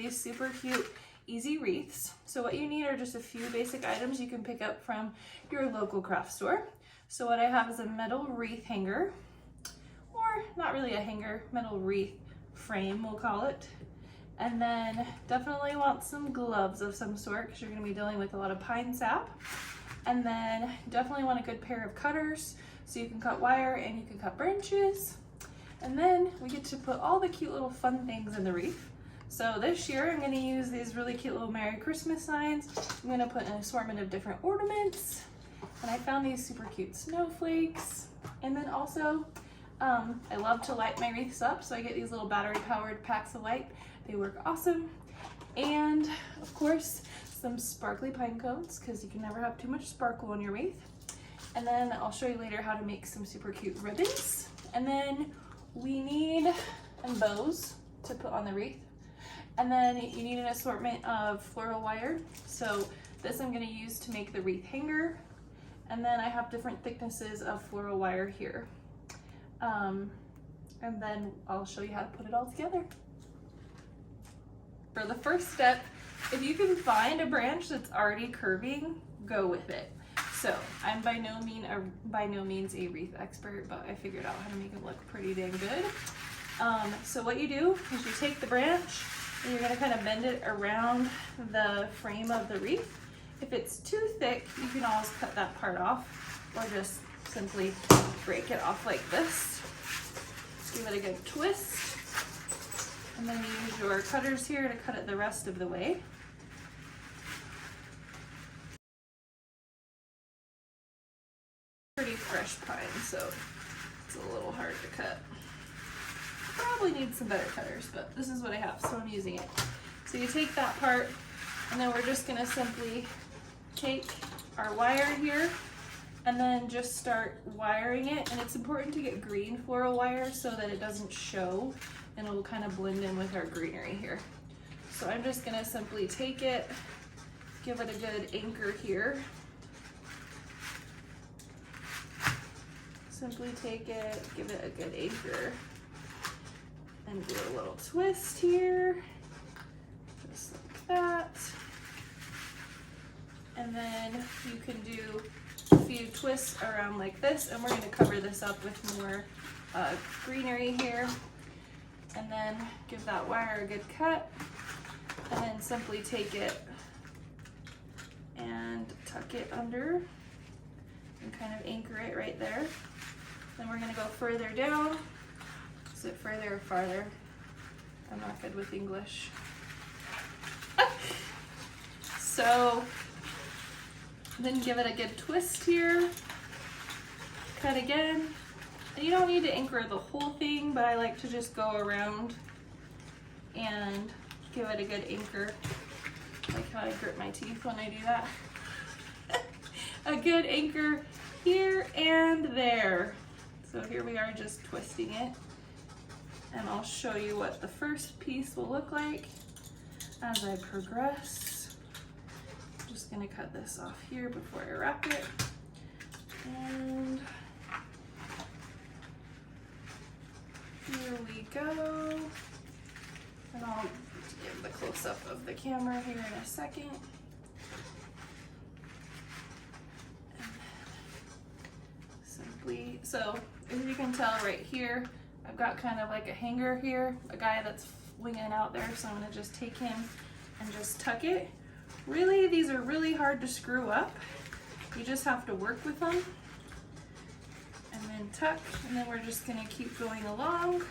these super cute, easy wreaths. So what you need are just a few basic items you can pick up from your local craft store. So what I have is a metal wreath hanger, or not really a hanger, metal wreath frame, we'll call it. And then definitely want some gloves of some sort because you're going to be dealing with a lot of pine sap. And then definitely want a good pair of cutters so you can cut wire and you can cut branches. And then we get to put all the cute little fun things in the wreath. So this year I'm going to use these really cute little Merry Christmas signs. I'm going to put an assortment of different ornaments. And I found these super cute snowflakes. And then also, I love to light my wreaths up, so I get these little battery powered packs of light. They work awesome. And of course, some sparkly pine cones, because you can never have too much sparkle on your wreath. And then I'll show you later how to make some super cute ribbons. And then we need bows to put on the wreath. And then you need an assortment of floral wire. So this I'm going to use to make the wreath hanger. And then I have different thicknesses of floral wire here. And then I'll show you how to put it all together. For the first step, if you can find a branch that's already curving, go with it. So I'm by no means a wreath expert, but I figured out how to make it look pretty dang good. So what you do is you take the branch and you're gonna kind of bend it around the frame of the wreath. If it's too thick, you can always cut that part off or just simply break it off like this. Give it a good twist. And then you use your cutters here to cut it the rest of the way. Pretty fresh pine, so it's a little hard to cut. Probably need some better cutters, but this is what I have, so I'm using it. So you take that part, and then we're just gonna simply take our wire here and then just start wiring it. And it's important to get green floral wire so that it doesn't show and it will kind of blend in with our greenery here. So I'm just gonna simply take it, give it a good anchor here. Simply take it, give it a good anchor, and do a little twist here, just like that. And then you can do a few twists around like this, and we're gonna cover this up with more greenery here. And then give that wire a good cut, and then simply take it and tuck it under and kind of anchor it right there. Then we're gonna go further down. Is it further or farther? I'm not good with English. So then give it a good twist here, cut again. And you don't need to anchor the whole thing, but I like to just go around and give it a good anchor. Like how I grit my teeth when I do that. A good anchor here and there. So here we are just twisting it. And I'll show you what the first piece will look like as I progress. I'm just gonna cut this off here before I wrap it. And here we go. And I'll give the close-up of the camera here in a second. And simply, so as you can tell right here, I've got kind of like a hanger here, a guy that's winging out there, so I'm gonna just take him and just tuck it. Really, these are really hard to screw up. You just have to work with them. And then tuck, and then we're just gonna keep going along.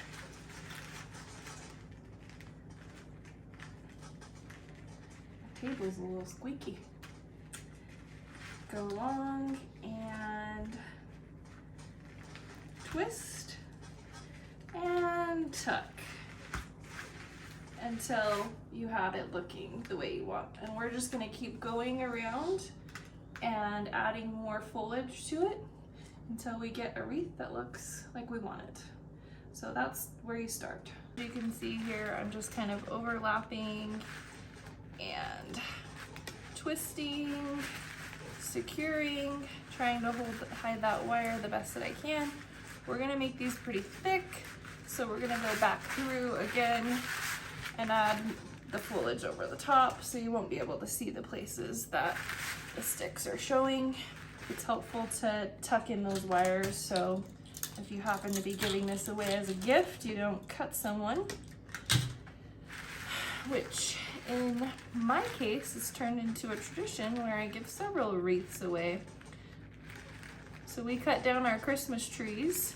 The table's a little squeaky. Go along and twist and tuck until you have it looking the way you want. And we're just gonna keep going around and adding more foliage to it until we get a wreath that looks like we want it. So that's where you start. You can see here, I'm just kind of overlapping and twisting, securing, trying to hide that wire the best that I can. We're gonna make these pretty thick, so we're gonna go back through again and add the foliage over the top, so you won't be able to see the places that the sticks are showing. It's helpful to tuck in those wires, so if you happen to be giving this away as a gift, you don't cut someone, which in my case has turned into a tradition where I give several wreaths away. So we cut down our Christmas trees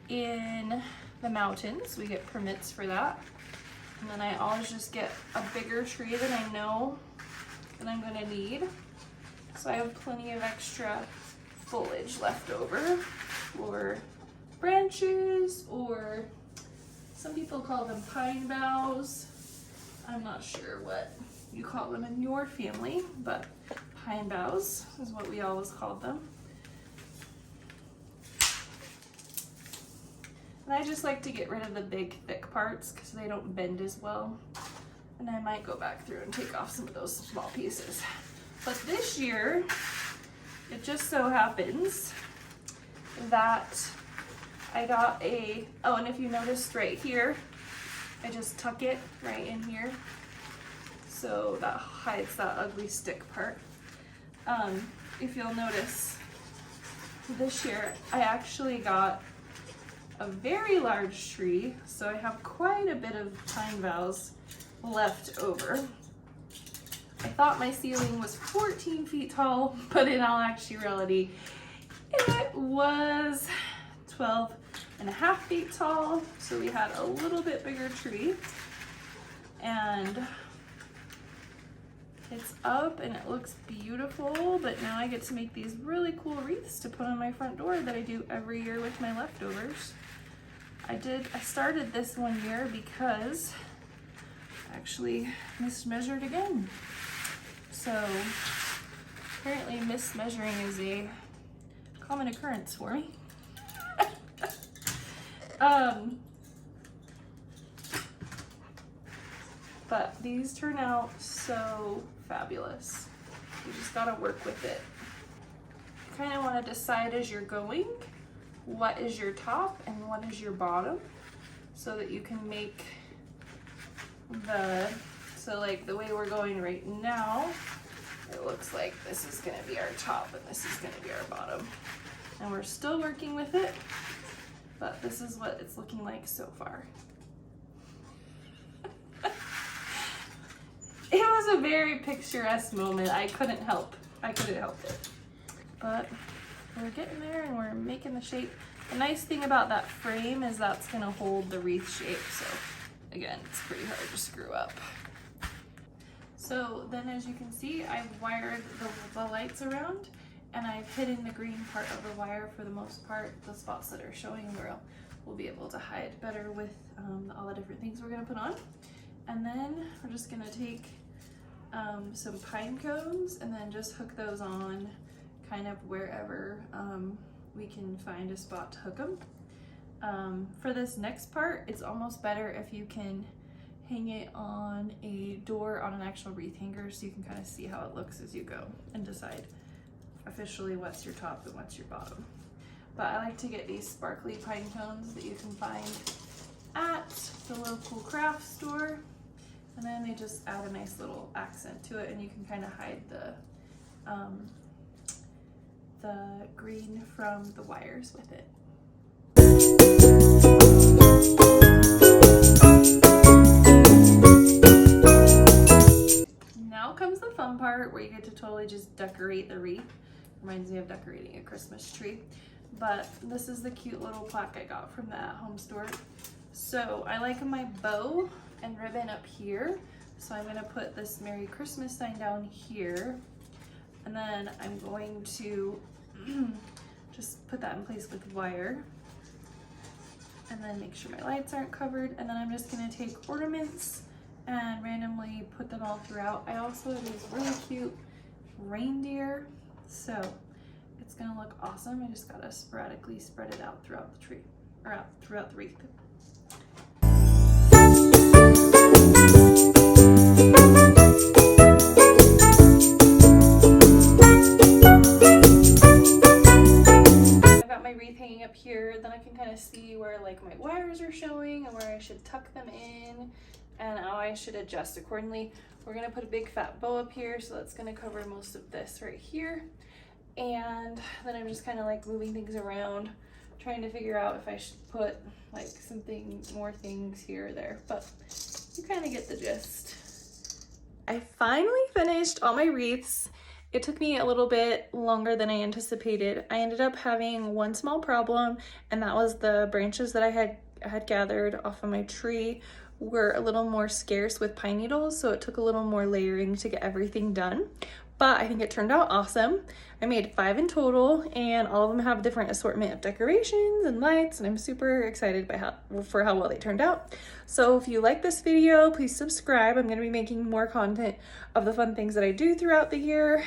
in the mountains. We get permits for that. And then I always just get a bigger tree than I know that I'm gonna need. So I have plenty of extra foliage left over, or branches, or some people call them pine boughs. I'm not sure what you call them in your family, but pine boughs is what we always called them. And I just like to get rid of the big thick parts because they don't bend as well. And I might go back through and take off some of those small pieces. But this year, it just so happens that I got oh, and if you noticed right here, I just tuck it right in here. So that hides that ugly stick part. If you'll notice, this year I actually got a very large tree, so I have quite a bit of pine boughs left over. I thought my ceiling was 14 feet tall, but in all actuality, it was 12 and a half feet tall. So we had a little bit bigger tree, and it's up and it looks beautiful, but now I get to make these really cool wreaths to put on my front door that I do every year with my leftovers. I started this one year because I actually mismeasured again. So apparently mismeasuring is a common occurrence for me. But these turn out so fabulous. You just gotta work with it. You kind of want to decide as you're going what is your top and what is your bottom, so that you can make so like the way we're going right now, it looks like this is gonna be our top and this is gonna be our bottom. And we're still working with it, but this is what it's looking like so far. It was a very picturesque moment. I couldn't help it. But we're getting there and we're making the shape. The nice thing about that frame is that's gonna hold the wreath shape. So again, it's pretty hard to screw up. So then as you can see, I've wired the lights around, and I've hidden the green part of the wire for the most part. The spots that are showing we'll be able to hide better with all the different things we're gonna put on. And then we're just gonna take some pine cones and then just hook those on kind of wherever we can find a spot to hook them. For this next part, it's almost better if you can hang it on a door on an actual wreath hanger, so you can kind of see how it looks as you go and decide officially what's your top and what's your bottom. But I like to get these sparkly pine cones that you can find at the local craft store, and then they just add a nice little accent to it, and you can kind of hide the green from the wires with it. Now comes the fun part where you get to totally just decorate the wreath. Reminds me of decorating a Christmas tree. But this is the cute little plaque I got from the at-home store. So I like my bow and ribbon up here. So I'm gonna put this Merry Christmas sign down here. And then I'm going to just put that in place with wire. And then make sure my lights aren't covered. And then I'm just gonna take ornaments and randomly put them all throughout. I also have these really cute reindeer. So it's gonna look awesome. I just gotta sporadically spread it out throughout the tree, or out throughout the wreath. I got my wreath hanging up here, then I can kind of see where like my wires are showing and where I should tuck them in. and how I should adjust accordingly. We're gonna put a big fat bow up here, so that's gonna cover most of this right here. And then I'm just kind of like moving things around, trying to figure out if I should put like more things here or there, but you kind of get the gist. I finally finished all my wreaths. It took me a little bit longer than I anticipated. I ended up having one small problem, and that was the branches that I had gathered off of my tree were a little more scarce with pine needles, so it took a little more layering to get everything done. But I think it turned out awesome. I made 5 in total, and all of them have a different assortment of decorations and lights, and I'm super excited for how well they turned out. So if you like this video, please subscribe. I'm gonna be making more content of the fun things that I do throughout the year.